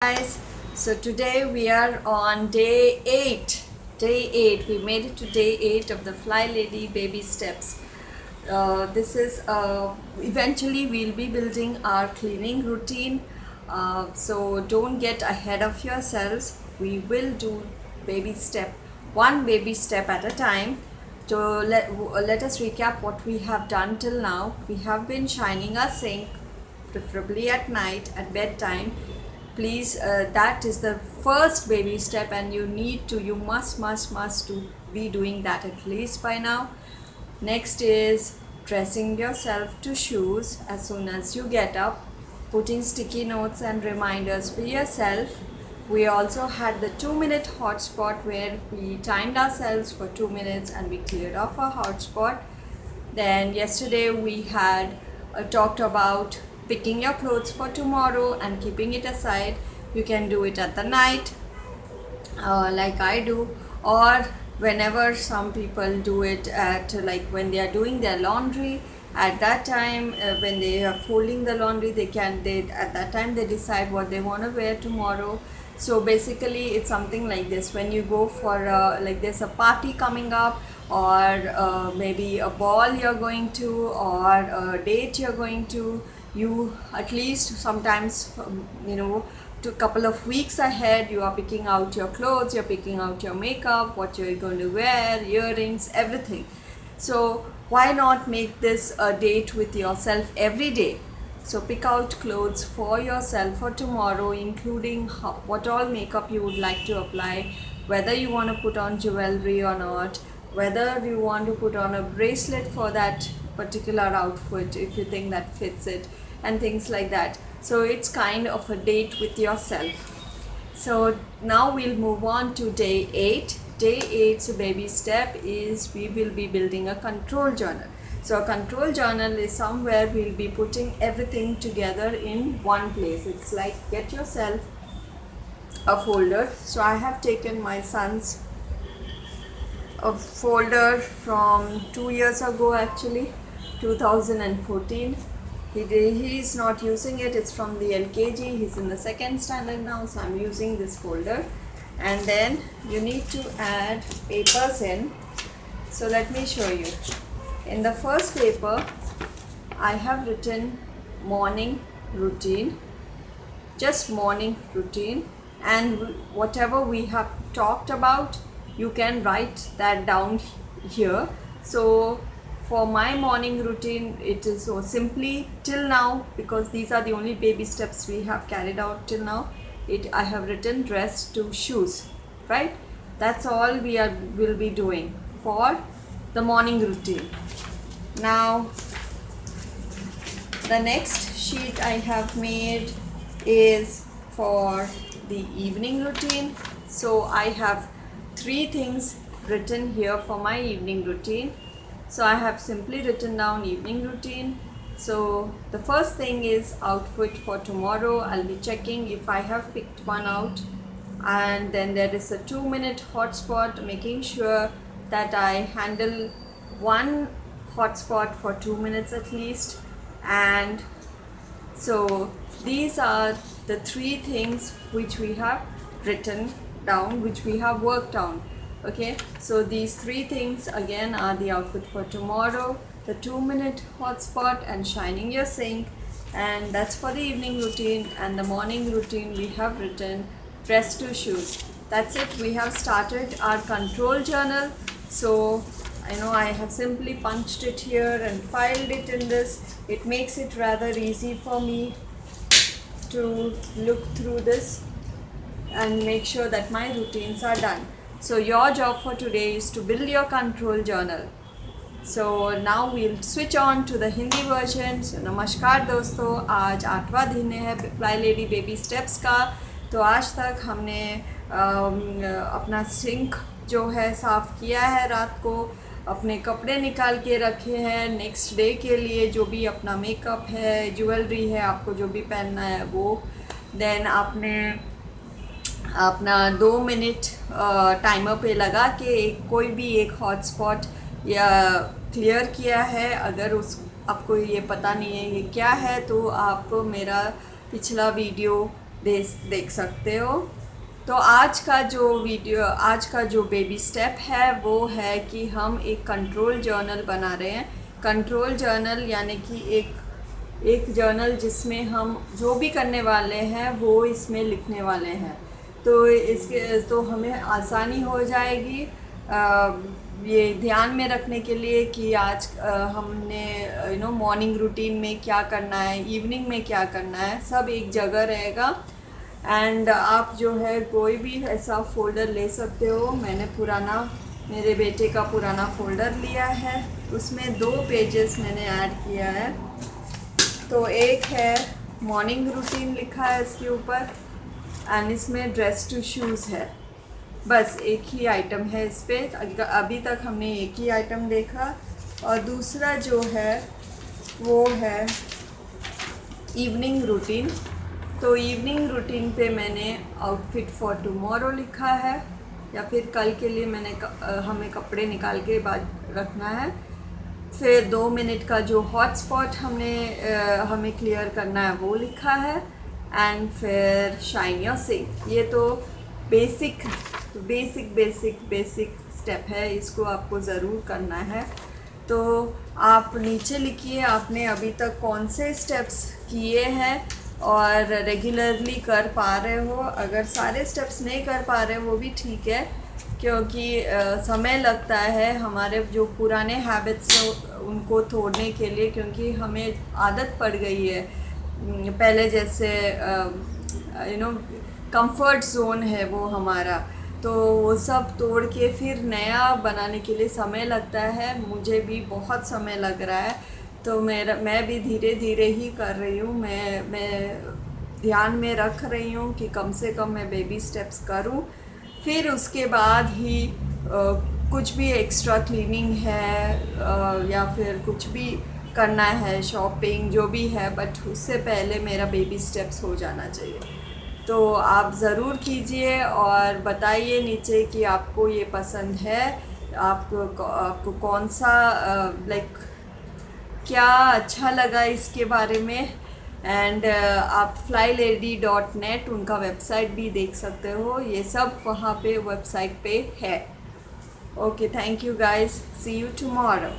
Guys, so today we are on day 8. We made it to day 8 of the Fly Lady baby steps. This is eventually we'll be building our cleaning routine. So don't get ahead of yourselves. We will do one baby step at a time. So let us recap what we have done till now. We have been shining our sink, preferably at night at bedtime. Please, that is the first baby step, and you must be doing that at least by now. Next is dressing yourself to shoes as soon as you get up, putting sticky notes and reminders for yourself. We also had the 2-minute hotspot where we timed ourselves for 2 minutes and we cleared off our hotspot. Then yesterday we had talked about picking your clothes for tomorrow and keeping it aside. You can do it at the night like I do, or whenever some people do it at like when they are doing their laundry. At that time when they are folding the laundry, at that time they decide what they want to wear tomorrow. So basically it's something like this: when you go for like there's a party coming up, or maybe a ball you're going to, or a date you're going to, you at least sometimes to a couple of weeks ahead you are picking out your clothes, you're picking out your makeup, what you're going to wear, earrings, everything. So why not make this a date with yourself every day? So pick out clothes for yourself for tomorrow, including what all makeup you would like to apply, whether you want to put on jewelry or not, whether you want to put on a bracelet for that particular outfit if you think that fits it, and things like that. So it's kind of a date with yourself. So now we'll move on to day 8. Day 8's baby step is we will be building a control journal. So a control journal is somewhere we'll be putting everything together in one place. It's like, get yourself a folder. So I have taken my son's a folder from 2 years ago, actually 2014. He's not using it. It's from the LKG. He's in the 2nd standard now, so I'm using this folder. And then you need to add papers in. So let me show you. In the first paper I have written morning routine, just morning routine, and whatever we have talked about you can write that down here. So for my morning routine, it is so simply till now, because these are the only baby steps we have carried out till now, I have written dress to shoes, right? That's all will be doing for the morning routine. Now the next sheet I have made is for the evening routine. So I have 3 things written here for my evening routine. So I have simply written down evening routine. So the first thing is outfit for tomorrow. I'll be checking if I have picked one out, and then there is a 2-minute hotspot, making sure that I handle one hotspot for 2 minutes at least. And so these are the 3 things which we have written down, which we have worked on. Okay, so these 3 things again are the outfit for tomorrow, the 2-minute hotspot, and shining your sink, and that's for the evening routine. And the morning routine we have written dress to shoes. That's it. We have started our control journal. So I know I have simply punched it here and filed it in this. It makes it rather easy for me to look through this and make sure that my routines are done. So your job for today is to build your control journal. So now we'll switch on to the Hindi version. So नमस्कार दोस्तों, आज 8वां दिन है fly lady baby steps का. तो आज तक हमने अपना सिंक जो है साफ़ किया है, रात को अपने कपड़े निकाल के रखे हैं नेक्स्ट डे के लिए, जो भी अपना मेकअप है, ज्वेलरी है, आपको जो भी पहनना है वो. देन आपने अपना 2 मिनट टाइमर पे लगा के कोई भी एक हॉटस्पॉट या क्लियर किया है. अगर आपको ये पता नहीं है ये क्या है, तो आप मेरा पिछला वीडियो देख सकते हो। तो आज का जो बेबी स्टेप है वो है कि हम एक कंट्रोल जर्नल बना रहे हैं। कंट्रोल जर्नल यानी कि एक जर्नल जिसमें हम जो भी करने वाले हैं वो इसमें लिखने वाले हैं। तो हमें आसानी हो जाएगी ये ध्यान में रखने के लिए कि आज हमने मॉर्निंग रूटीन में क्या करना है, इवनिंग में क्या करना है, सब एक जगह रहेगा। एंड आप जो है कोई भी ऐसा फ़ोल्डर ले सकते हो। मैंने मेरे बेटे का पुराना फ़ोल्डर लिया है, उसमें 2 पेजेस मैंने ऐड किया है। तो एक है मॉर्निंग रूटीन लिखा है इसके ऊपर, एंड इसमें ड्रेस टू शूज़ है। बस एक ही आइटम है इस पे। अभी तक हमने एक ही आइटम देखा। और दूसरा जो है वो है इवनिंग रूटीन। तो इवनिंग रूटीन पे मैंने आउटफिट फॉर टुमारो लिखा है, या फिर कल के लिए हमें कपड़े निकाल के बाद रखना है। फिर 2 मिनट का जो हॉटस्पॉट हमें क्लियर करना है वो लिखा है। एंड फिर शाइन योर सिंक। ये तो बेसिक स्टेप है, इसको आपको ज़रूर करना है। तो आप नीचे लिखिए आपने अभी तक कौन से स्टेप्स किए हैं और रेगुलरली कर पा रहे हो। अगर सारे स्टेप्स नहीं कर पा रहे वो भी ठीक है, क्योंकि समय लगता है हमारे जो पुराने हैबिट्स उनको तोड़ने के लिए, क्योंकि हमें आदत पड़ गई है पहले जैसे कंफर्ट जोन है वो हमारा। तो वो सब तोड़ के फिर नया बनाने के लिए समय लगता है। मुझे भी बहुत समय लग रहा है। तो मैं भी धीरे धीरे ही कर रही हूँ। मैं ध्यान में रख रही हूँ कि कम से कम मैं बेबी स्टेप्स करूँ। फिर उसके बाद ही कुछ भी एक्स्ट्रा क्लीनिंग है या फिर कुछ भी करना है, शॉपिंग जो भी है, बट उससे पहले मेरा बेबी स्टेप्स हो जाना चाहिए। तो आप ज़रूर कीजिए और बताइए नीचे कि आपको ये पसंद है, आपको कौन सा क्या अच्छा लगा इसके बारे में। एंड आप flylady.net उनका वेबसाइट भी देख सकते हो, ये सब वहाँ पे वेबसाइट पे है। Okay, thank you guys, see you tomorrow.